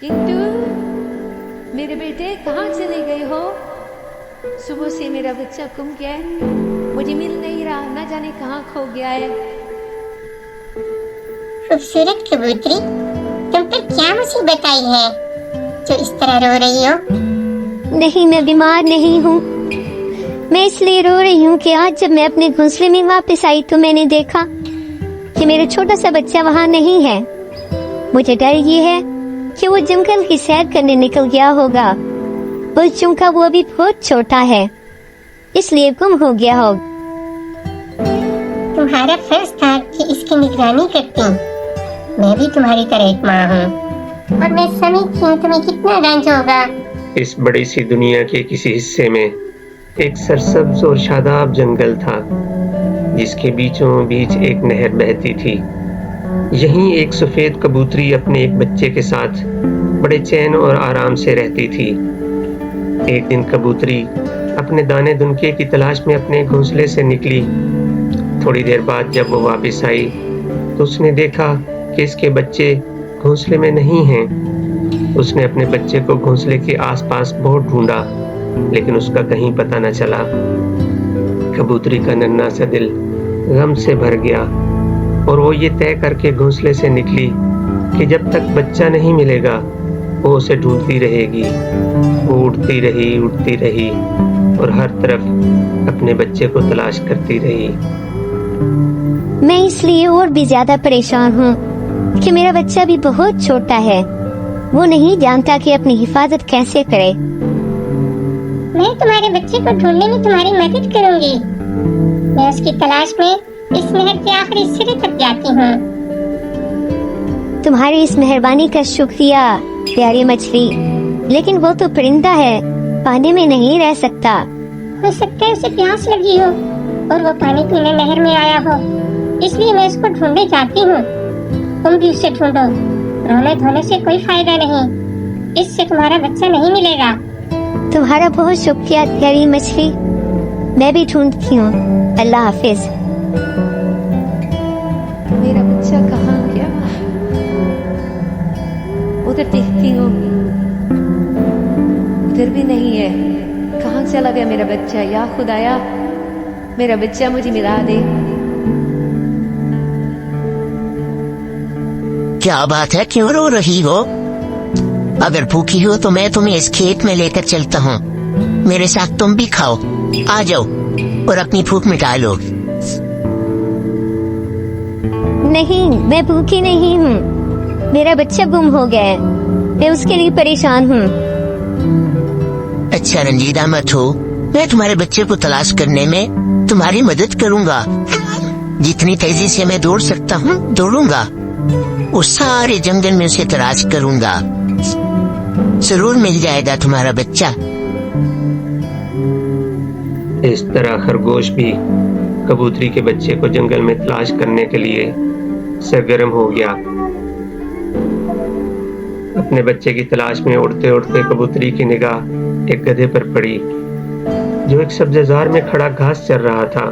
किंतु मेरे बेटे कहाँ चले गए हो? सुबह से मेरा बच्चा गुम गया है, मुझे मिल नहीं रहा, न जाने कहाँ खो गया है। खूबसूरत कबूतरी, तुम पर क्या मुसीबत आई है जो इस तरह रो रही हो? नहीं, मैं बीमार नहीं हूँ। मैं इसलिए रो रही हूँ कि आज जब मैं अपने घोंसले में वापस आई तो मैंने देखा कि मेरा छोटा सा बच्चा वहाँ नहीं है। मुझे डर ये है कि वो जंगल की सैर करने निकल गया होगा, और चूंकि वो अभी बहुत छोटा है इसलिए गुम हो गया हो। तुम्हारा फर्ज था कि इसकी निगरानी करती। मैं भी तुम्हारी तरह एक माँ हूँ और मैं समझती हूँ तुम्हें कितना रंज होगा। इस बड़ी सी दुनिया के किसी हिस्से में एक सरसब्ज और शादाब जंगल था, जिसके बीचों बीच एक नहर बहती थी। यहीं एक सफेद कबूतरी अपने एक बच्चे के साथ बड़े चैन और आराम से रहती थी। एक दिन कबूतरी अपने दाने दुनके की तलाश में अपने घोंसले से निकली। थोड़ी देर बाद जब वो वापस आई तो उसने देखा कि इसके बच्चे घोंसले में नहीं हैं। उसने अपने बच्चे को घोंसले के आसपास बहुत ढूंढा, लेकिन उसका कहीं पता न चला। कबूतरी का नन्हा सा दिल गम से भर गया और वो ये तय करके घोंसले से निकली कि जब तक बच्चा नहीं मिलेगा वो उसे ढूंढती रहेगी। वो उड़ती रही और हर तरफ अपने बच्चे को तलाश करती रही। मैं इसलिए और भी ज्यादा परेशान हूँ कि मेरा बच्चा भी बहुत छोटा है। वो नहीं जानता कि अपनी हिफाजत कैसे करे। मैं तुम्हारे बच्चे को ढूंढने में तुम्हारी मदद करूंगी। मैं उसकी तलाश में इस नहर के आखिरी सिरे तक जाती हूँ। तुम्हारी इस मेहरबानी का शुक्रिया प्यारी मछली, लेकिन वो तो परिंदा है, पानी में नहीं रह सकता। हो सकता है उसे प्यास लगी हो और वो पानी पीने नहर में आया हो, इसलिए मैं उसको ढूंढने जाती हूँ। तुम भी उसे ढूंढो। रोने धोने से कोई फायदा नहीं, इससे तुम्हारा बच्चा नहीं मिलेगा। तुम्हारा बहुत शुक्रिया प्यारी मछली, मैं भी ढूंढती हूँ। अल्लाह हाफिज। मेरा बच्चा कहाँ गया? उधर देखती हूँ, उधर भी नहीं है। कहाँ चला गया मेरा बच्चा? या खुदाया, मेरा बच्चा मुझे मिला दे। क्या बात है, क्यों रो रही हो? अगर भूखी हो तो मैं तुम्हें इस खेत में लेकर चलता हूँ। मेरे साथ तुम भी खाओ। आ जाओ और अपनी भूख मिटा लो। नहीं, मैं भूखी नहीं हूँ। मेरा बच्चा गुम हो गया है, मैं उसके लिए परेशान हूँ। अच्छा रंजीदा मत हो, मैं तुम्हारे बच्चे को तलाश करने में तुम्हारी मदद करूँगा। जितनी तेजी से मैं दौड़ सकता हूँ दौड़ूंगा। उस सारे जंगल में उसे तलाश करूँगा। जरूर मिल जाएगा तुम्हारा बच्चा। इस तरह खरगोश भी कबूतरी के बच्चे को जंगल में तलाश करने के लिए सरगर्म हो गया। अपने बच्चे की तलाश में उड़ते उड़ते कबूतरी की निगाह एक गधे पर पड़ी, जो एक सब्ज़ार में खड़ा घास चर रहा था।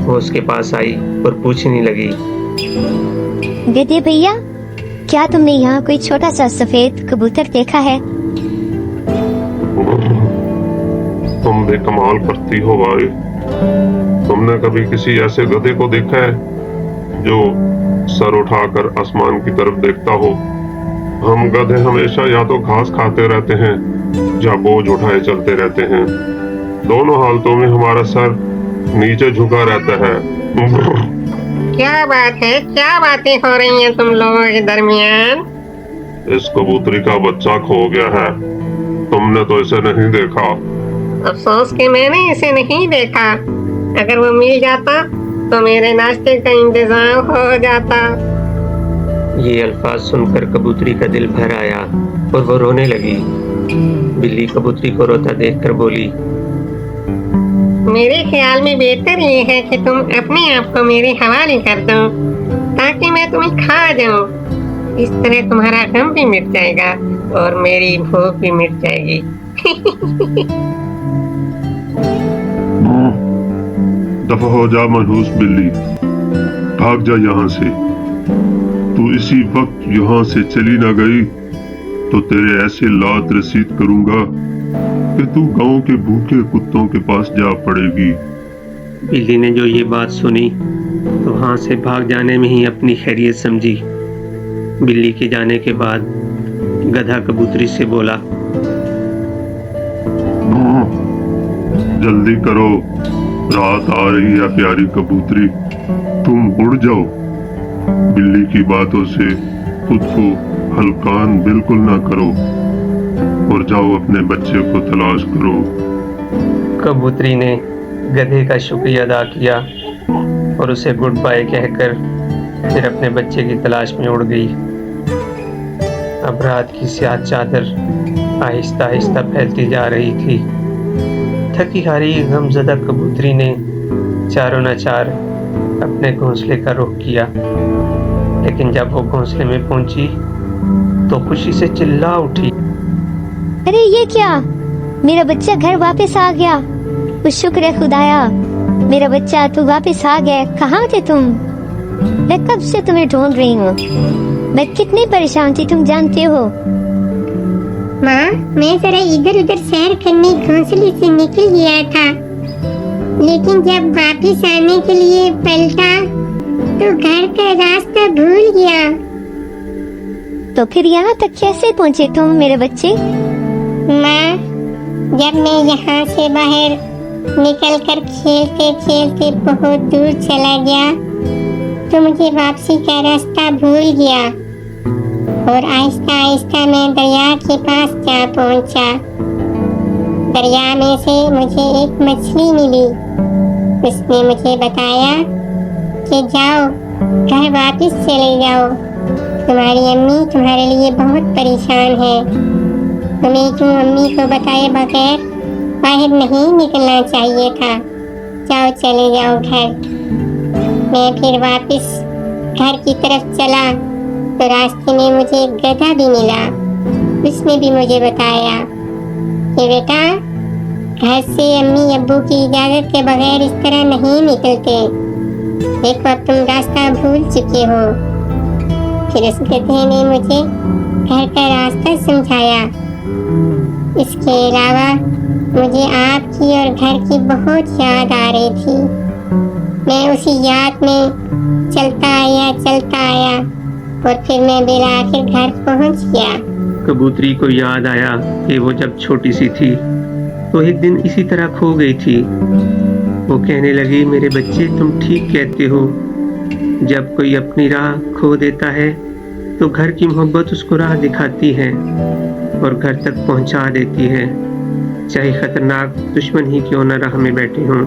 वो उसके पास आई और पूछने लगी, गधे भैया, क्या तुमने यहाँ कोई छोटा सा सफेद कबूतर देखा है? तुम भी कमाल करती हो भाई। तुमने कभी किसी ऐसे गधे को देखा है जो सर उठाकर आसमान की तरफ देखता हो? हम गधे हमेशा या तो घास खाते रहते हैं या बोझ उठाए चलते रहते हैं। दोनों हालतों में हमारा सर नीचे झुका रहता है। क्या बात है, क्या बातें हो रही हैं तुम लोगों के दरमियान? इस कबूतरी का बच्चा खो गया है। तुमने तो इसे नहीं देखा। अफसोस कि मैंने इसे नहीं देखा। अगर वो मिल जाता तो मेरे नाश्ते का इंतजाम हो जाता। ये अल्फाज सुनकर कबूतरी का दिल भर आया और वो रोने लगी। बिल्ली कबूतरी को रोता देखकर बोली, मेरे ख्याल में बेहतर ये है कि तुम अपने आप को मेरे हवाले कर दो ताकि मैं तुम्हें खा जाऊं। इस तरह तुम्हारा गम भी मिट जाएगा और मेरी भूख भी मिट जाएगी। दफा हो जा मनहूस बिल्ली, भाग जा यहाँ से। तू इसी वक्त यहाँ से चली ना गई तो तेरे ऐसे लात रसीद करूंगा कि तू गांव के भूखे कुत्तों के पास जा पड़ेगी। बिल्ली ने जो ये बात सुनी तो वहां से भाग जाने में ही अपनी खैरियत समझी। बिल्ली के जाने के बाद गधा कबूतरी से बोला, जल्दी करो, रात आ रही है प्यारी कबूतरी, तुम उड़ जाओ। बिल्ली की बातों से खुद को हलकान बिल्कुल ना करो और जाओ अपने बच्चे को तलाश करो। कबूतरी ने गधे का शुक्रिया अदा किया और उसे गुड बाय कहकर फिर अपने बच्चे की तलाश में उड़ गई। अब रात की स्याह चादर आहिस्ता आहिस्ता फैलती जा रही थी। थकी हारी गमज़दा कबूतरी ने चारों नाचार अपने घोंसले का रुख किया, लेकिन जब वो घोंसले में पहुंची तो खुशी से चिल्ला उठी, अरे ये क्या, मेरा बच्चा घर वापस आ गया। कुछ शुक्र है खुदाया, मेरा बच्चा तू वापस आ गया। कहाँ थे तुम? मैं कब से तुम्हें ढूंढ रही हूँ। मैं कितनी परेशान थी तुम जानते हो। माँ, मैं जरा इधर उधर सैर करने घोंसले से निकल गया था, लेकिन जब वापस आने के लिए पलटा तो घर का रास्ता भूल गया। तो फिर यहाँ तक कैसे पहुँचे तुम मेरे बच्चे? माँ, जब मैं यहाँ से बाहर निकलकर खेलते खेलते बहुत दूर चला गया तो मुझे वापसी का रास्ता भूल गया और आहिस्ता आहिस्ता मैं दरिया के पास जा पहुँचा। दरिया में से मुझे एक मछली मिली। उसने मुझे बताया कि जाओ, घर वापस चले जाओ, तुम्हारी अम्मी तुम्हारे लिए बहुत परेशान है। तुम्हें क्यों अम्मी को बताए बगैर बाहर नहीं निकलना चाहिए था। जाओ, चले जाओ घर। मैं फिर वापस घर की तरफ चला तो रास्ते में मुझे एक गधा भी मिला। उसने भी मुझे बताया कि बेटा, घर से अम्मी अब्बू की इजाजत के बगैर इस तरह नहीं निकलते। देखो, अब तुम रास्ता भूल चुके हो। फिर उस गधे ने मुझे घर का रास्ता समझाया। इसके अलावा मुझे आपकी और घर की बहुत याद आ रही थी। मैं उसी याद में चलता आया और फिर मैं बिला आखिर घर पहुंच गया। कबूतरी को याद आया कि वो जब छोटी सी थी तो एक दिन इसी तरह खो गई थी। वो कहने लगी, मेरे बच्चे तुम ठीक कहते हो, जब कोई अपनी राह खो देता है तो घर की मोहब्बत उसको राह दिखाती है और घर तक पहुंचा देती है, चाहे खतरनाक दुश्मन ही क्यों न राह में बैठे हों।